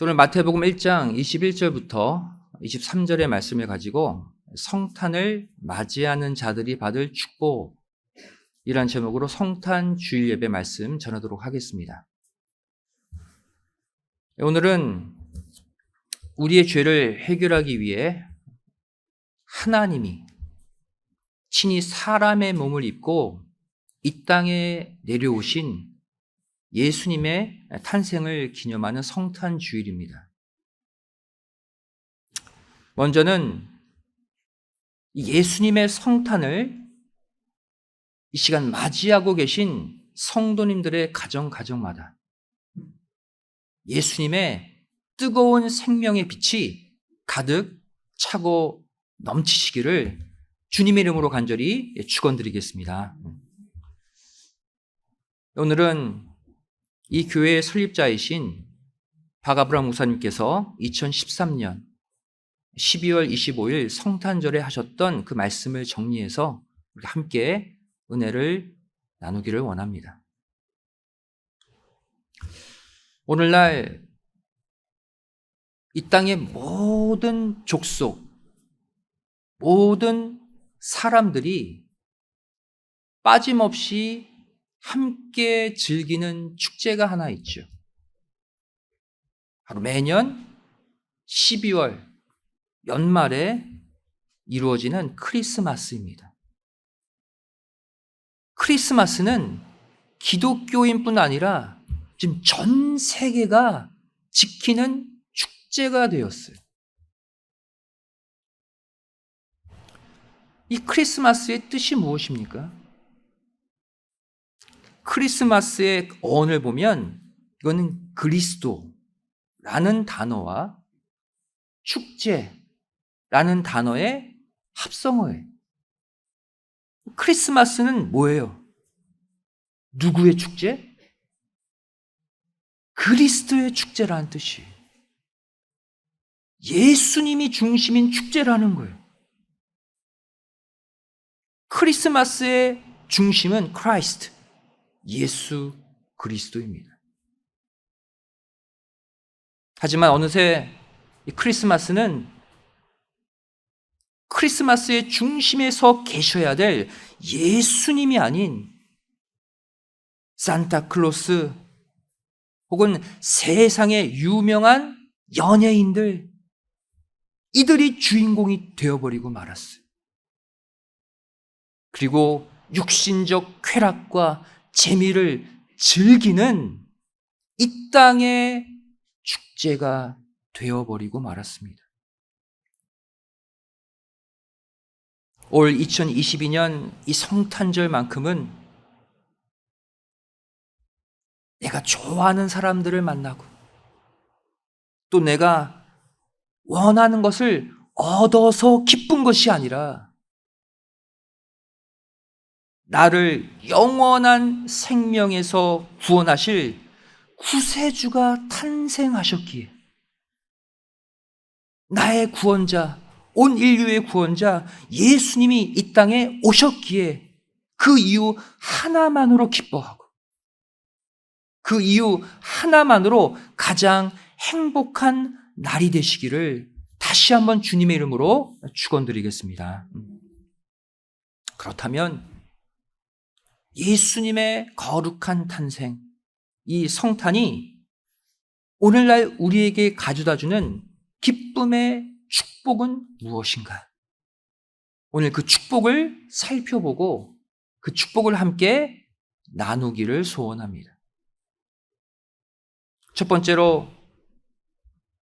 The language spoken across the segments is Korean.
오늘 마태복음 1장 21절부터 23절의 말씀을 가지고 성탄을 맞이하는 자들이 받을 축복이란 제목으로 성탄 주일 예배 말씀 전하도록 하겠습니다. 오늘은 우리의 죄를 해결하기 위해 하나님이 친히 사람의 몸을 입고 이 땅에 내려오신 예수님의 탄생을 기념하는 성탄 주일입니다. 먼저는 예수님의 성탄을 이 시간 맞이하고 계신 성도님들의 가정마다 예수님의 뜨거운 생명의 빛이 가득 차고 넘치시기를 주님의 이름으로 간절히 축원드리겠습니다. 오늘은 이 교회의 설립자이신 박아브람 목사님께서 2013년 12월 25일 성탄절에 하셨던 그 말씀을 정리해서 우리 함께 은혜를 나누기를 원합니다. 오늘날 이 땅의 모든 족속, 모든 사람들이 빠짐없이 함께 즐기는 축제가 하나 있죠. 바로 매년 12월 연말에 이루어지는 크리스마스입니다. 크리스마스는 기독교인뿐 아니라 지금 전 세계가 지키는 축제가 되었어요. 이 크리스마스의 뜻이 무엇입니까? 크리스마스의 어원을 보면 이거는 그리스도라는 단어와 축제라는 단어의 합성어예요. 크리스마스는 뭐예요? 누구의 축제? 그리스도의 축제라는 뜻이에요. 예수님이 중심인 축제라는 거예요. 크리스마스의 중심은 크라이스트, 예수 그리스도입니다. 하지만 어느새 이 크리스마스는 크리스마스의 중심에서 계셔야 될 예수님이 아닌 산타클로스 혹은 세상의 유명한 연예인들, 이들이 주인공이 되어버리고 말았어요. 그리고 육신적 쾌락과 재미를 즐기는 이 땅의 축제가 되어버리고 말았습니다. 올 2022년 이 성탄절만큼은 내가 좋아하는 사람들을 만나고 또 내가 원하는 것을 얻어서 기쁜 것이 아니라 나를 영원한 생명에서 구원하실 구세주가 탄생하셨기에 나의 구원자, 온 인류의 구원자 예수님이 이 땅에 오셨기에 그 이유 하나만으로 기뻐하고 그 이유 하나만으로 가장 행복한 날이 되시기를 다시 한번 주님의 이름으로 축원드리겠습니다. 그렇다면 예수님의 거룩한 탄생, 이 성탄이 오늘날 우리에게 가져다주는 기쁨의 축복은 무엇인가? 오늘 그 축복을 살펴보고 그 축복을 함께 나누기를 소원합니다. 첫 번째로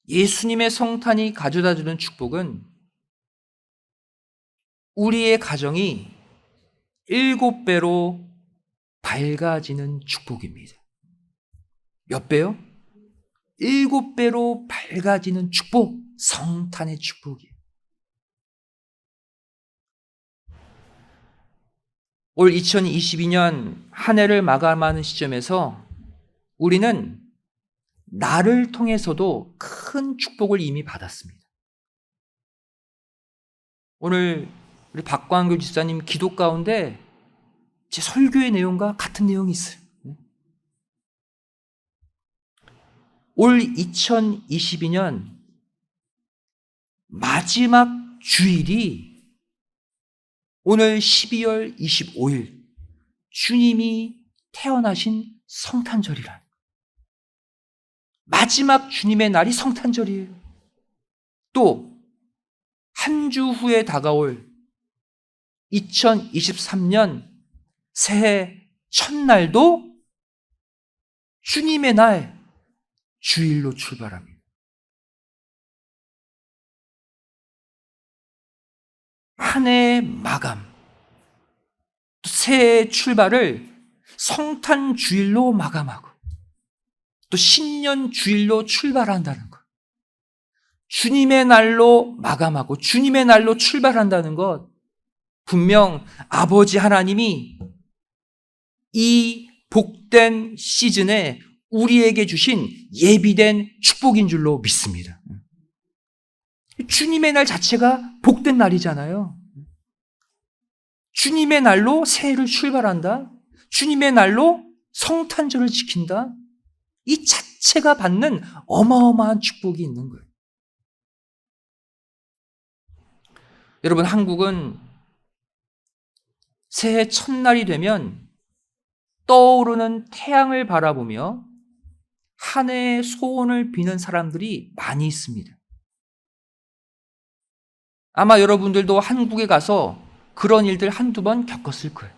예수님의 성탄이 가져다주는 축복은 우리의 가정이 7배로 밝아지는 축복입니다. 몇 배요? 7배로 밝아지는 축복, 성탄의 축복이에요. 올 2022년 한 해를 마감하는 시점에서 우리는 나를 통해서도 큰 축복을 이미 받았습니다. 오늘 우리 박광규 집사님 기도 가운데 제 설교의 내용과 같은 내용이 있어요. 올 2022년 마지막 주일이 오늘 12월 25일 주님이 태어나신 성탄절이란, 마지막 주님의 날이 성탄절이에요. 또 한 주 후에 다가올 2023년 새해 첫날도 주님의 날 주일로 출발합니다. 한 해의 마감, 또 새해의 출발을 성탄 주일로 마감하고 또 신년 주일로 출발한다는 것, 주님의 날로 마감하고 주님의 날로 출발한다는 것, 분명 아버지 하나님이 이 복된 시즌에 우리에게 주신 예비된 축복인 줄로 믿습니다. 주님의 날 자체가 복된 날이잖아요. 주님의 날로 새해를 출발한다. 주님의 날로 성탄절을 지킨다. 이 자체가 받는 어마어마한 축복이 있는 거예요. 여러분, 한국은 새해 첫날이 되면 떠오르는 태양을 바라보며 한 해의 소원을 비는 사람들이 많이 있습니다. 아마 여러분들도 한국에 가서 그런 일들 한두 번 겪었을 거예요.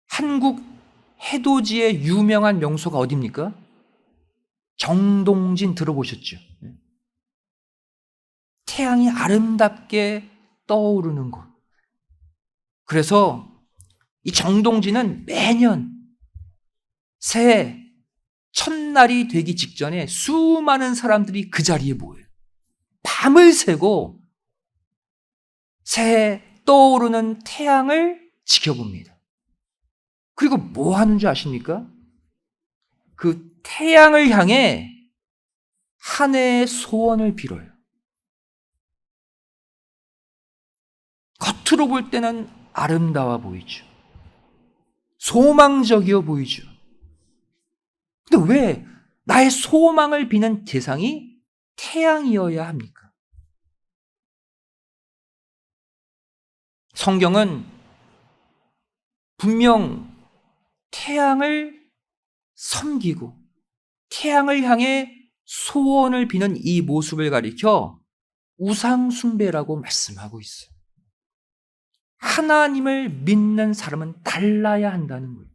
한국 해돋이의 유명한 명소가 어디입니까? 정동진 들어보셨죠? 태양이 아름답게 떠오르는 곳. 그래서 이 정동진은 매년 새해 첫날이 되기 직전에 수많은 사람들이 그 자리에 모여요. 밤을 새고 새해 떠오르는 태양을 지켜봅니다. 그리고 뭐 하는 줄 아십니까? 그 태양을 향해 한 해의 소원을 빌어요. 겉으로 볼 때는 아름다워 보이죠. 소망적이어 보이죠. 근데 왜 나의 소망을 비는 대상이 태양이어야 합니까? 성경은 분명 태양을 섬기고 태양을 향해 소원을 비는 이 모습을 가리켜 우상숭배라고 말씀하고 있어요. 하나님을 믿는 사람은 달라야 한다는 거예요.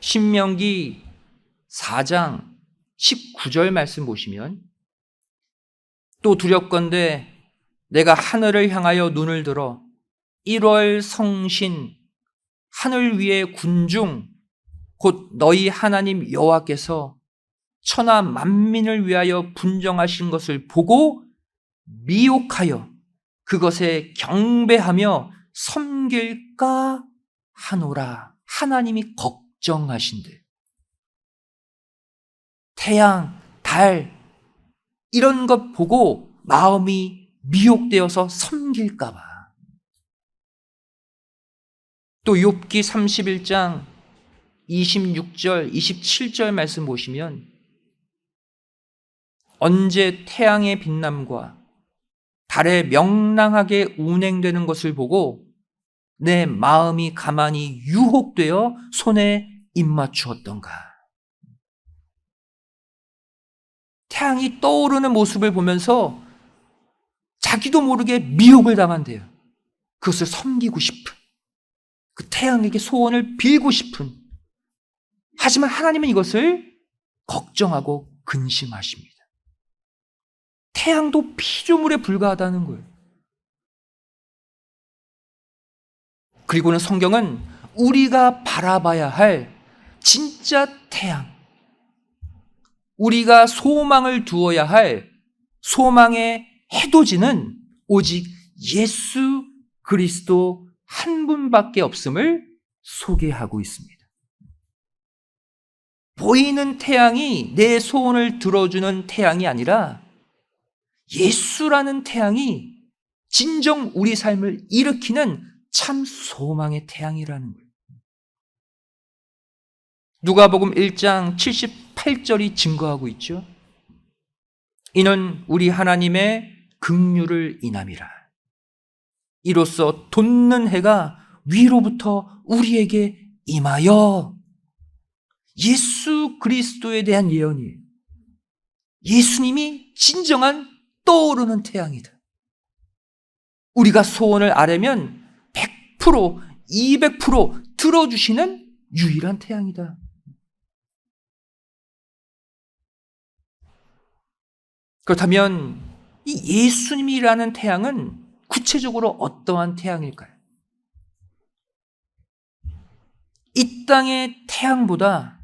신명기 4장 19절 말씀 보시면, 또 두렵건대 내가 하늘을 향하여 눈을 들어 1월 성신 하늘 위의 군중 곧 너희 하나님 여호와께서 천하 만민을 위하여 분정하신 것을 보고 미혹하여 그것에 경배하며 섬길까 하노라. 하나님이 걱정하신대. 태양, 달 이런 것 보고 마음이 미혹되어서 섬길까 봐. 또 욥기 31장 26절, 27절 말씀 보시면, 언제 태양의 빛남과 달에 명랑하게 운행되는 것을 보고 내 마음이 가만히 유혹되어 손에 입맞추었던가. 태양이 떠오르는 모습을 보면서 자기도 모르게 미혹을 당한대요. 그것을 섬기고 싶은, 그 태양에게 소원을 빌고 싶은. 하지만 하나님은 이것을 걱정하고 근심하십니다. 태양도 피조물에 불과하다는 거예요. 그리고는 성경은 우리가 바라봐야 할 진짜 태양, 우리가 소망을 두어야 할 소망의 해돋이는 오직 예수 그리스도 한 분밖에 없음을 소개하고 있습니다. 보이는 태양이 내 소원을 들어주는 태양이 아니라 예수라는 태양이 진정 우리 삶을 일으키는 참 소망의 태양이라는 거예요. 누가복음 1장 78절이 증거하고 있죠. 이는 우리 하나님의 긍휼을 인함이라. 이로써 돋는 해가 위로부터 우리에게 임하여. 예수 그리스도에 대한 예언이에요. 예수님이 진정한 떠오르는 태양이다. 우리가 소원을 아뢰면 100%, 200% 들어주시는 유일한 태양이다. 그렇다면 이 예수님이라는 태양은 구체적으로 어떠한 태양일까요? 이 땅의 태양보다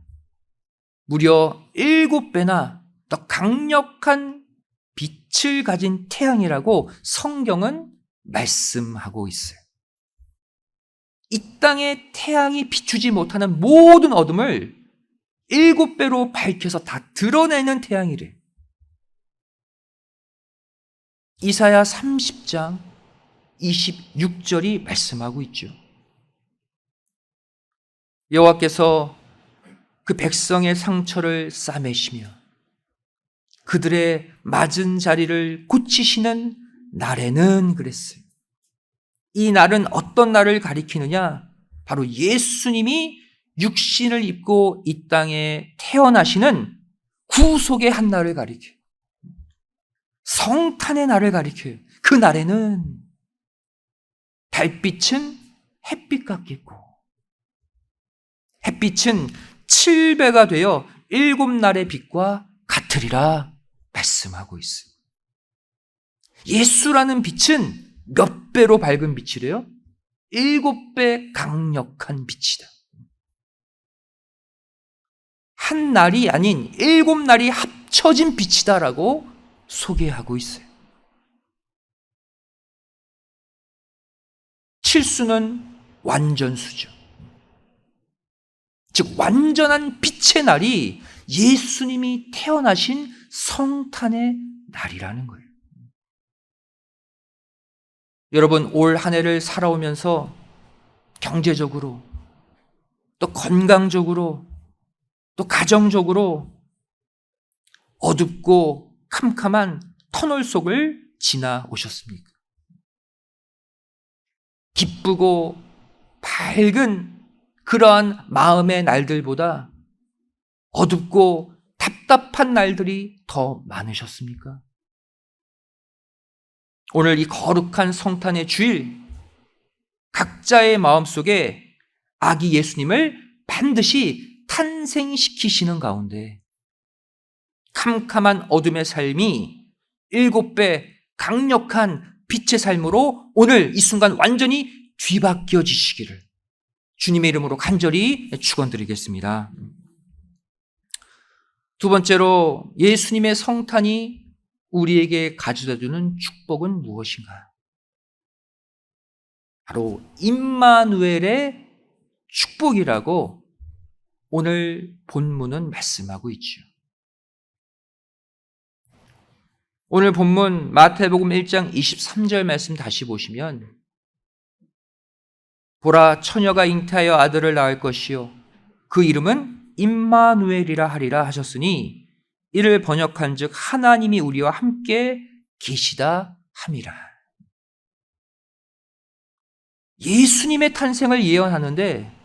무려 7배나 더 강력한 빛을 가진 태양이라고 성경은 말씀하고 있어요. 이 땅의 태양이 비추지 못하는 모든 어둠을 7배로 밝혀서 다 드러내는 태양이래요. 이사야 30장 26절이 말씀하고 있죠. 여호와께서 그 백성의 상처를 싸매시며 그들의 맞은 자리를 고치시는 날에는 그랬어요. 이 날은 어떤 날을 가리키느냐? 바로 예수님이 육신을 입고 이 땅에 태어나시는 구속의 한 날을 가리켜요. 성탄의 날을 가리켜요. 그 날에는 달빛은 햇빛 같겠고 햇빛은 7배가 되어 7날의 빛과 같으리라 말씀하고 있어요. 예수라는 빛은 몇 배로 밝은 빛이래요? 7배 강력한 빛이다. 한 날이 아닌 7날이 합쳐진 빛이다라고 소개하고 있어요. 칠수는 완전수죠. 즉 완전한 빛의 날이 예수님이 태어나신 성탄의 날이라는 거예요. 여러분, 올 한 해를 살아오면서 경제적으로 또 건강적으로 또 가정적으로 어둡고 캄캄한 터널 속을 지나오셨습니까? 기쁘고 밝은 그러한 마음의 날들보다 어둡고 답답한 날들이 더 많으셨습니까? 오늘 이 거룩한 성탄의 주일, 각자의 마음속에 아기 예수님을 반드시 탄생시키시는 가운데 캄캄한 어둠의 삶이 7배 강력한 빛의 삶으로 오늘 이 순간 완전히 뒤바뀌어지시기를 주님의 이름으로 간절히 축원드리겠습니다. 두 번째로 예수님의 성탄이 우리에게 가져다주는 축복은 무엇인가? 바로 임마누엘의 축복이라고 오늘 본문은 말씀하고 있죠. 오늘 본문 마태복음 1장 23절 말씀 다시 보시면 보라 처녀가 잉태하여 아들을 낳을 것이요 그 이름은 임마누엘이라 하리라 하셨으니 이를 번역한즉 하나님이 우리와 함께 계시다 함이라. 예수님의 탄생을 예언하는데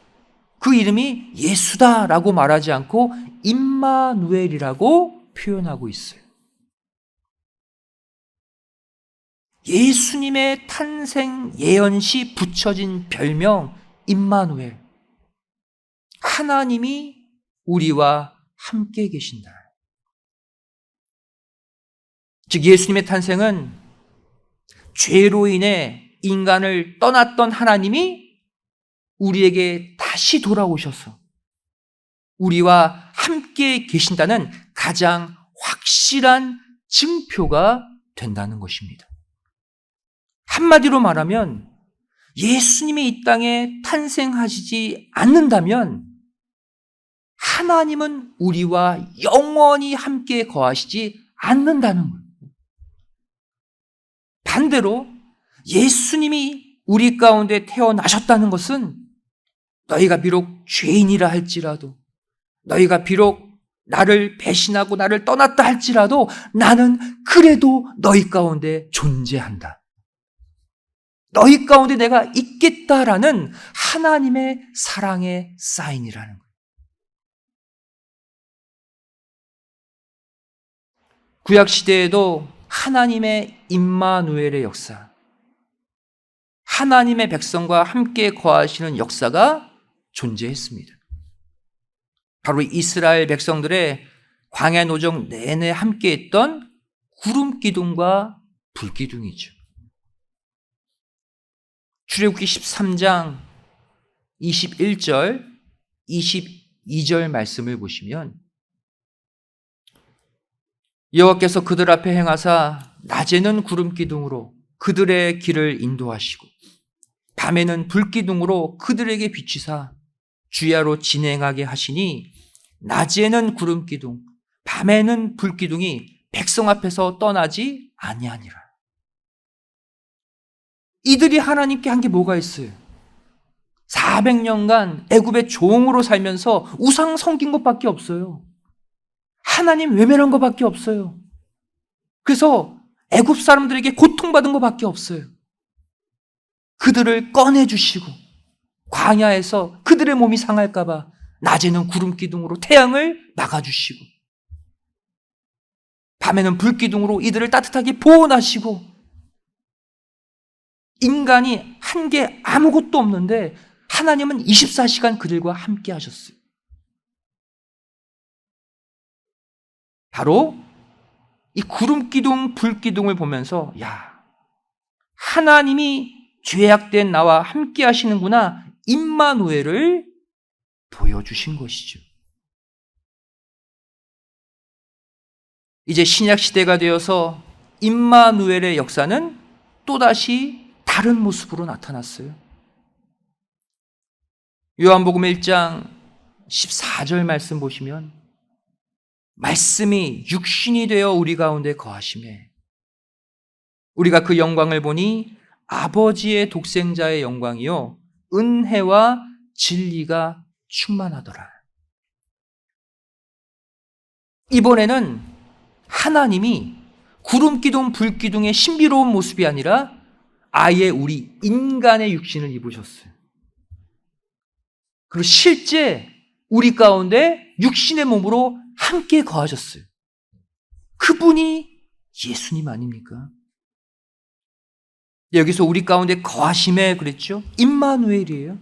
그 이름이 예수다라고 말하지 않고 임마누엘이라고 표현하고 있어요. 예수님의 탄생 예언시 붙여진 별명 임마누엘. 하나님이 우리와 함께 계신다. 즉 예수님의 탄생은 죄로 인해 인간을 떠났던 하나님이 우리에게 다시 돌아오셔서 우리와 함께 계신다는 가장 확실한 증표가 된다는 것입니다. 한마디로 말하면 예수님이 이 땅에 탄생하시지 않는다면 하나님은 우리와 영원히 함께 거하시지 않는다는 거예요. 반대로 예수님이 우리 가운데 태어나셨다는 것은 너희가 비록 죄인이라 할지라도 너희가 비록 나를 배신하고 나를 떠났다 할지라도 나는 그래도 너희 가운데 존재한다. 너희 가운데 내가 있겠다라는 하나님의 사랑의 사인이라는 거예요. 구약시대에도 하나님의 임마누엘의 역사, 하나님의 백성과 함께 거하시는 역사가 존재했습니다. 바로 이스라엘 백성들의 광야 노정 내내 함께했던 구름 기둥과 불 기둥이죠. 출애굽기 13장 21절, 22절 말씀을 보시면 여호와께서 그들 앞에 행하사 낮에는 구름 기둥으로 그들의 길을 인도하시고 밤에는 불 기둥으로 그들에게 비치사 주야로 진행하게 하시니 낮에는 구름 기둥, 밤에는 불 기둥이 백성 앞에서 떠나지 아니하니라. 이들이 하나님께 한 게 뭐가 있어요? 400년간 애굽의 종으로 살면서 우상 섬긴 것밖에 없어요. 하나님 외면한 것밖에 없어요. 그래서 애굽 사람들에게 고통받은 것밖에 없어요. 그들을 꺼내주시고 광야에서 그들의 몸이 상할까 봐 낮에는 구름 기둥으로 태양을 막아주시고 밤에는 불 기둥으로 이들을 따뜻하게 보호하시고 인간이 한 게 아무것도 없는데 하나님은 24시간 그들과 함께 하셨어요. 바로 이 구름 기둥, 불 기둥을 보면서 야, 하나님이 죄악된 나와 함께 하시는구나, 임마누엘을 보여주신 것이죠. 이제 신약 시대가 되어서 임마누엘의 역사는 또다시 다른 모습으로 나타났어요. 요한복음 1장 14절 말씀 보시면 말씀이 육신이 되어 우리 가운데 거하심에 우리가 그 영광을 보니 아버지의 독생자의 영광이요 은혜와 진리가 충만하더라. 이번에는 하나님이 구름 기둥, 불 기둥의 신비로운 모습이 아니라 아예 우리 인간의 육신을 입으셨어요. 그리고 실제 우리 가운데 육신의 몸으로 함께 거하셨어요. 그분이 예수님 아닙니까? 여기서 우리 가운데 거하심에 그랬죠? 임마누엘이에요.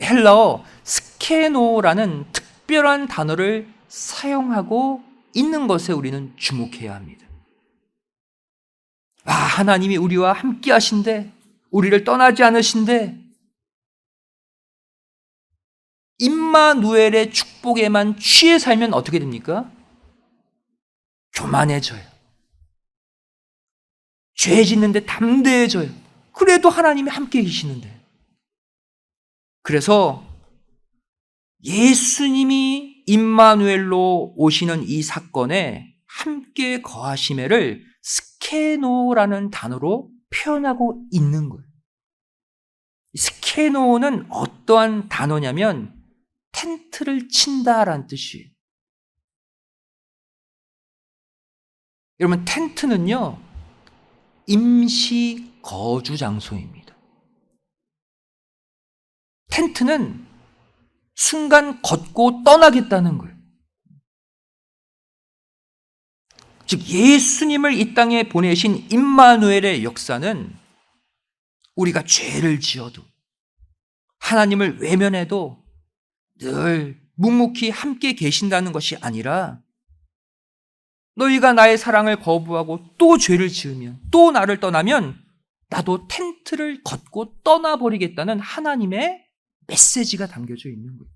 헬라어 스케노라는 특별한 단어를 사용하고 있는 것에 우리는 주목해야 합니다. 아, 하나님이 우리와 함께 하신데, 우리를 떠나지 않으신데, 임마누엘의 축복에만 취해 살면 어떻게 됩니까? 교만해져요. 죄 짓는데 담대해져요. 그래도 하나님이 함께 계시는데. 그래서 예수님이 임마누엘로 오시는 이 사건에 함께 거하심에를 스케노라는 단어로 표현하고 있는 거예요. 스케노는 어떠한 단어냐면 텐트를 친다라는 뜻이에요. 여러분, 텐트는요 임시 거주 장소입니다. 텐트는 순간 걷고 떠나겠다는 거예요. 즉 예수님을 이 땅에 보내신 임마누엘의 역사는 우리가 죄를 지어도 하나님을 외면해도 늘 묵묵히 함께 계신다는 것이 아니라 너희가 나의 사랑을 거부하고 또 죄를 지으면 또 나를 떠나면 나도 텐트를 걷고 떠나버리겠다는 하나님의 메시지가 담겨져 있는 거예요.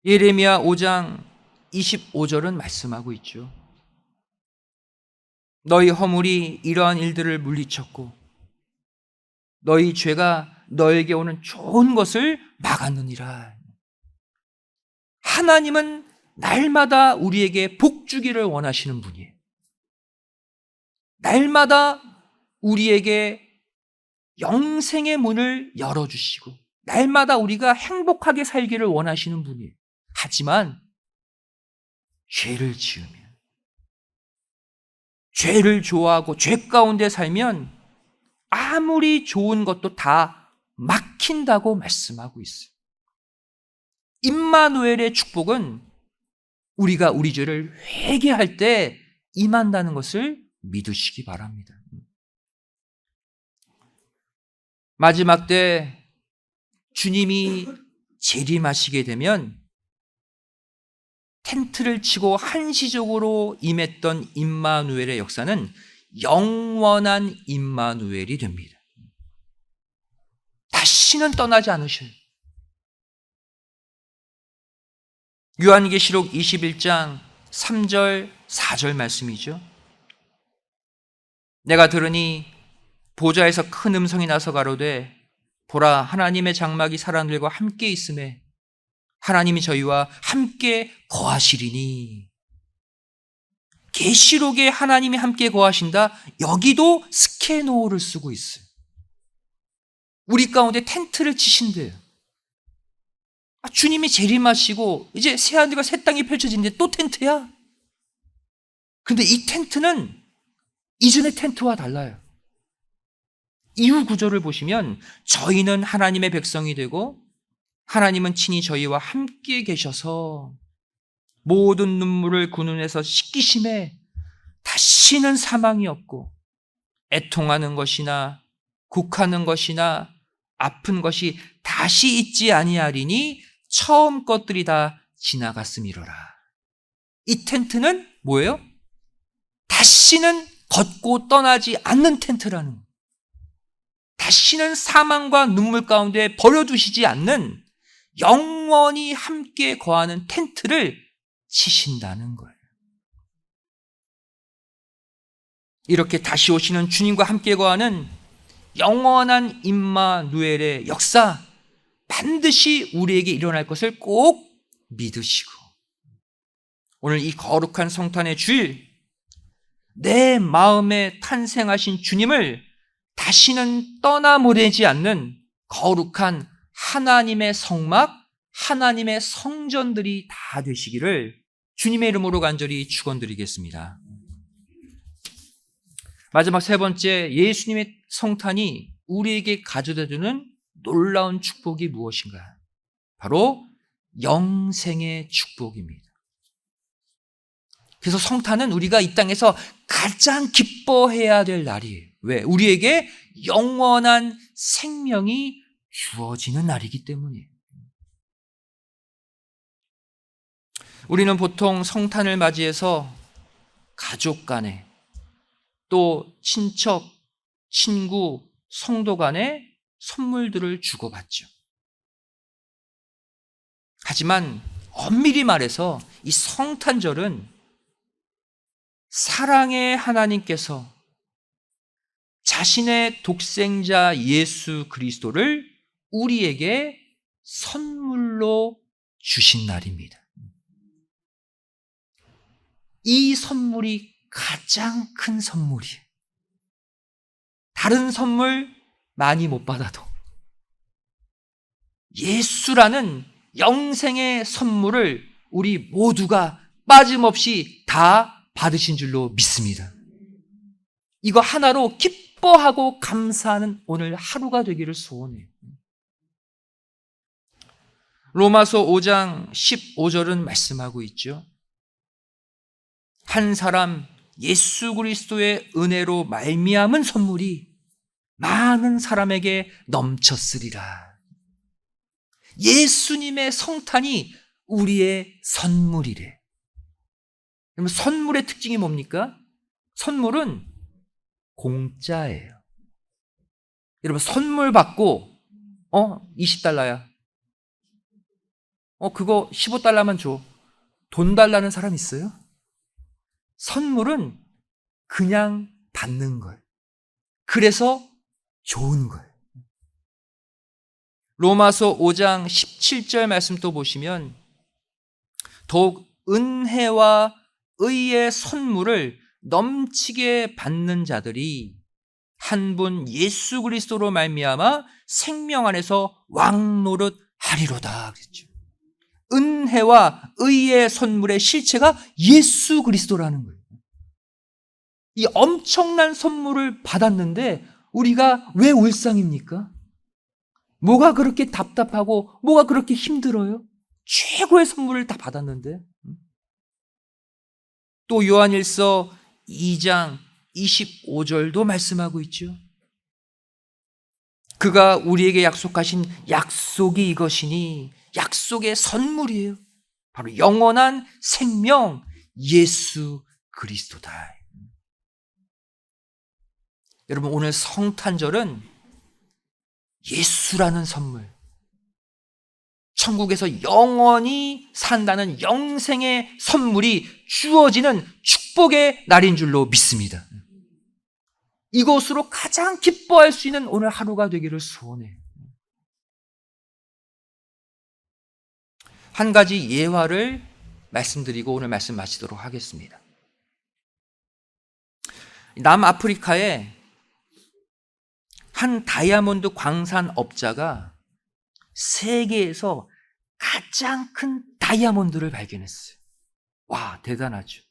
예레미야 5장 25절은 말씀하고 있죠. 너희 허물이 이러한 일들을 물리쳤고 너희 죄가 너에게 오는 좋은 것을 막았느니라. 하나님은 날마다 우리에게 복 주기를 원하시는 분이에요. 날마다 우리에게 영생의 문을 열어주시고 날마다 우리가 행복하게 살기를 원하시는 분이에요. 하지만 죄를 지으면, 죄를 좋아하고 죄 가운데 살면 아무리 좋은 것도 다 막힌다고 말씀하고 있어요. 임마누엘의 축복은 우리가 우리 죄를 회개할 때 임한다는 것을 믿으시기 바랍니다. 마지막 때 주님이 재림하시게 되면 텐트를 치고 한시적으로 임했던 임마누엘의 역사는 영원한 임마누엘이 됩니다. 다시는 떠나지 않으셔요. 요한계시록 21장 3절 4절 말씀이죠. 내가 들으니 보좌에서 큰 음성이 나서 가로되 보라 하나님의 장막이 사람들과 함께 있음에 하나님이 저희와 함께 거하시리니. 계시록에 하나님이 함께 거하신다. 여기도 스케노를 쓰고 있어요. 우리 가운데 텐트를 치신대요. 주님이 재림하시고 이제 새하늘과 새 땅이 펼쳐지는데 또 텐트야? 근데 이 텐트는 이전의 텐트와 달라요. 이후 구절을 보시면 저희는 하나님의 백성이 되고 하나님은 친히 저희와 함께 계셔서 모든 눈물을 그 눈에서 씻기심에 다시는 사망이 없고 애통하는 것이나 곡하는 것이나 아픈 것이 다시 있지 아니하리니 처음 것들이 다 지나갔음이로라. 이 텐트는 뭐예요? 다시는 걷고 떠나지 않는 텐트라는 거예요. 다시는 사망과 눈물 가운데 버려두시지 않는 영원히 함께 거하는 텐트를 치신다는 거예요. 이렇게 다시 오시는 주님과 함께 거하는 영원한 임마누엘의 역사 반드시 우리에게 일어날 것을 꼭 믿으시고 오늘 이 거룩한 성탄의 주일 내 마음에 탄생하신 주님을 다시는 떠나보내지 않는 거룩한 하나님의 성막, 하나님의 성전들이 다 되시기를 주님의 이름으로 간절히 축원드리겠습니다. 마지막 세 번째, 예수님의 성탄이 우리에게 가져다주는 놀라운 축복이 무엇인가? 바로 영생의 축복입니다. 그래서 성탄은 우리가 이 땅에서 가장 기뻐해야 될 날이에요. 왜? 우리에게 영원한 생명이 주어지는 날이기 때문이에요. 우리는 보통 성탄을 맞이해서 가족 간에 또 친척, 친구, 성도 간에 선물들을 주고받죠. 하지만 엄밀히 말해서 이 성탄절은 사랑의 하나님께서 자신의 독생자 예수 그리스도를 우리에게 선물로 주신 날입니다. 이 선물이 가장 큰 선물이에요. 다른 선물 많이 못 받아도 예수라는 영생의 선물을 우리 모두가 빠짐없이 다 받으신 줄로 믿습니다. 이거 하나로 기뻐하고 감사하는 오늘 하루가 되기를 소원해요. 로마서 5장 15절은 말씀하고 있죠. 한 사람 예수 그리스도의 은혜로 말미암은 선물이 많은 사람에게 넘쳤으리라. 예수님의 성탄이 우리의 선물이래. 그럼 선물의 특징이 뭡니까? 선물은 공짜예요. 여러분 선물 받고 20달러야. 그거 15달러만 줘. 돈 달라는 사람 있어요? 선물은 그냥 받는 거예요. 그래서 좋은 거예요. 로마서 5장 17절 말씀 또 보시면 더욱 은혜와 의의 선물을 넘치게 받는 자들이 한 분 예수 그리스도로 말미암아 생명 안에서 왕노릇 하리로다 그랬죠. 은혜와 의의 선물의 실체가 예수 그리스도라는 거예요. 이 엄청난 선물을 받았는데 우리가 왜 울상입니까? 뭐가 그렇게 답답하고 뭐가 그렇게 힘들어요? 최고의 선물을 다 받았는데. 또 요한일서 2장 25절도 말씀하고 있죠. 그가 우리에게 약속하신 약속이 이것이니 약속의 선물이에요. 바로 영원한 생명 예수 그리스도다. 여러분 오늘 성탄절은 예수라는 선물, 천국에서 영원히 산다는 영생의 선물이 주어지는 축복의 날인 줄로 믿습니다. 이것으로 가장 기뻐할 수 있는 오늘 하루가 되기를 소원해요. 한 가지 예화를 말씀드리고 오늘 말씀 마치도록 하겠습니다. 남아프리카에 한 다이아몬드 광산업자가 세계에서 가장 큰 다이아몬드를 발견했어요. 와, 대단하죠.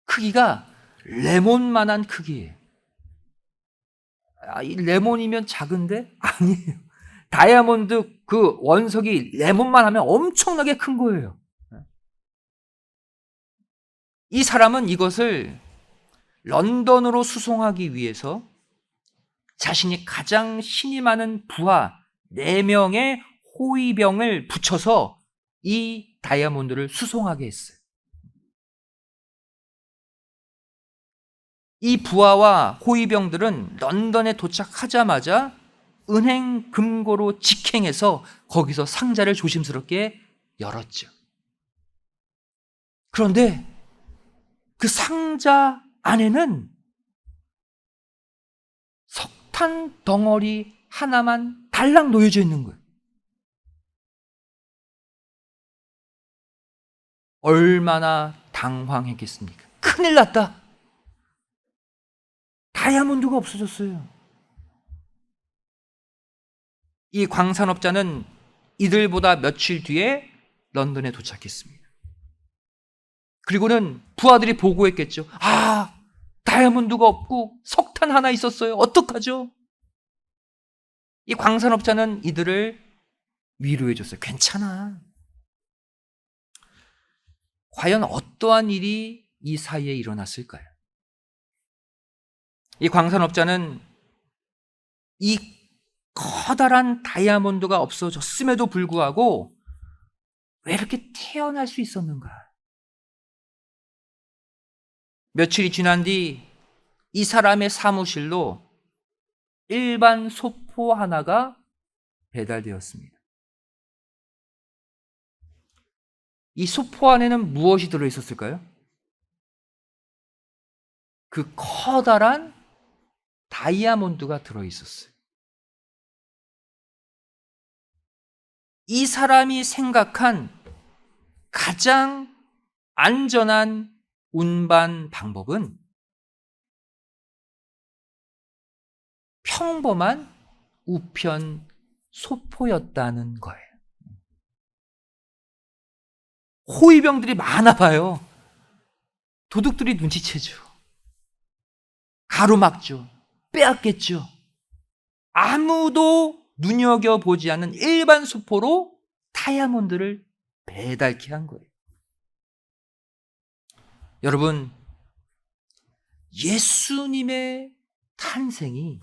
크기가 레몬만한 크기예요. 이 레몬이면 작은데? 아니에요. 다이아몬드 그 원석이 레몬만 하면 엄청나게 큰 거예요. 이 사람은 이것을 런던으로 수송하기 위해서 자신이 가장 신이 많은 부하 4명의 호위병을 붙여서 이 다이아몬드를 수송하게 했어요. 이 부하와 호위병들은 런던에 도착하자마자 은행 금고로 직행해서 거기서 상자를 조심스럽게 열었죠. 그런데 그 상자 안에는 석탄 덩어리 하나만 달랑 놓여져 있는 거예요. 얼마나 당황했겠습니까? 큰일 났다. 다이아몬드가 없어졌어요. 이 광산업자는 이들보다 며칠 뒤에 런던에 도착했습니다. 그리고는 부하들이 보고했겠죠. 아, 다이아몬드가 없고 석탄 하나 있었어요. 어떡하죠? 이 광산업자는 이들을 위로해 줬어요. 괜찮아. 과연 어떠한 일이 이 사이에 일어났을까요? 이 광산업자는 이 커다란 다이아몬드가 없어졌음에도 불구하고 왜 이렇게 태어날 수 있었는가? 며칠이 지난 뒤 이 사람의 사무실로 일반 소포 하나가 배달되었습니다. 이 소포 안에는 무엇이 들어있었을까요? 그 커다란 다이아몬드가 들어있었어요. 이 사람이 생각한 가장 안전한 운반 방법은 평범한 우편 소포였다는 거예요. 호위병들이 많아 봐요. 도둑들이 눈치채죠. 가로막죠. 빼앗겠죠. 아무도 눈여겨보지 않는 일반 소포로 다이아몬드를 배달케 한 거예요. 여러분, 예수님의 탄생이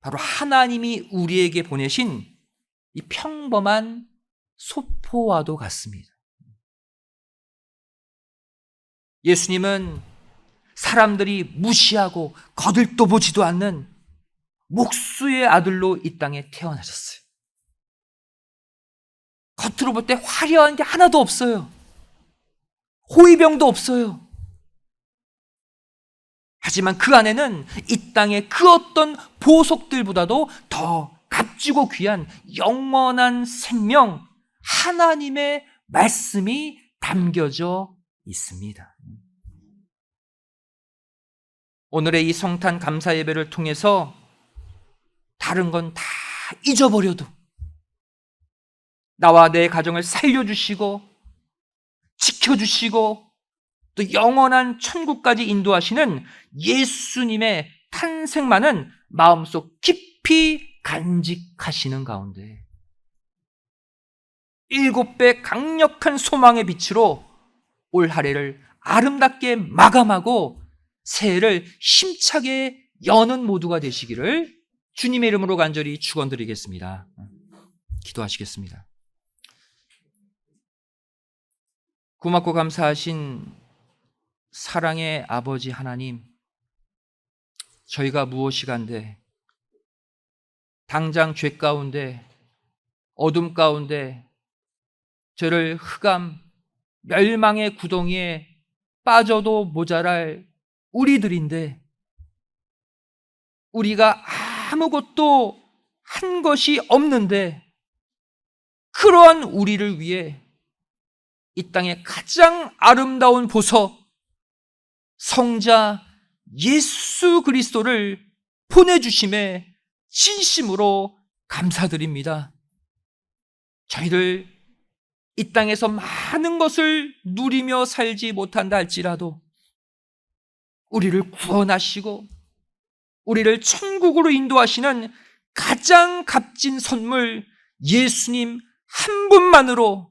바로 하나님이 우리에게 보내신 이 평범한 소포와도 같습니다. 예수님은 사람들이 무시하고 거들떠보지도 않는 목수의 아들로 이 땅에 태어나셨어요. 겉으로 볼 때 화려한 게 하나도 없어요. 호위병도 없어요. 하지만 그 안에는 이 땅의 그 어떤 보석들보다도 더 값지고 귀한 영원한 생명, 하나님의 말씀이 담겨져 있습니다. 오늘의 이 성탄 감사 예배를 통해서 다른 건 다 잊어버려도 나와 내 가정을 살려주시고 지켜주시고 또 영원한 천국까지 인도하시는 예수님의 탄생만은 마음속 깊이 간직하시는 가운데 7배 강력한 소망의 빛으로 올 한 해를 아름답게 마감하고 새해를 힘차게 여는 모두가 되시기를 주님의 이름으로 간절히 축원드리겠습니다. 기도하시겠습니다. 고맙고 감사하신 사랑의 아버지 하나님, 저희가 무엇이간데 당장 죄 가운데 어둠 가운데 저를 흑암 멸망의 구덩이에 빠져도 모자랄 우리들인데 우리가 아무것도 한 것이 없는데 그러한 우리를 위해 이 땅의 가장 아름다운 보석 성자 예수 그리스도를 보내주심에 진심으로 감사드립니다. 저희들 이 땅에서 많은 것을 누리며 살지 못한다 할지라도 우리를 구원하시고 우리를 천국으로 인도하시는 가장 값진 선물 예수님 한 분만으로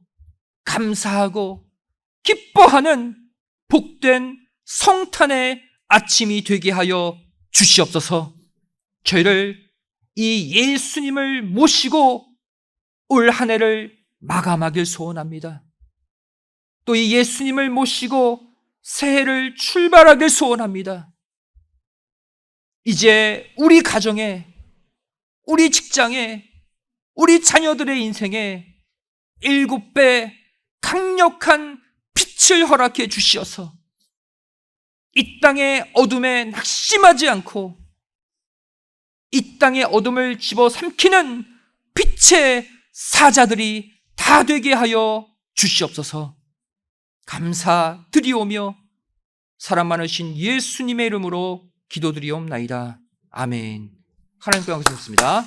감사하고 기뻐하는 복된 성탄의 아침이 되게 하여 주시옵소서. 저희를 이 예수님을 모시고 올 한 해를 마감하길 소원합니다. 또 이 예수님을 모시고 새해를 출발하길 소원합니다. 이제 우리 가정에, 우리 직장에, 우리 자녀들의 인생에 7배 강력한 빛을 허락해 주시어서 이 땅의 어둠에 낙심하지 않고 이 땅의 어둠을 집어삼키는 빛의 사자들이 다 되게 하여 주시옵소서. 감사드리오며 사랑 많으신 예수님의 이름으로 기도드리옵나이다. 아멘. 하나님께 영광 드리겠습니다.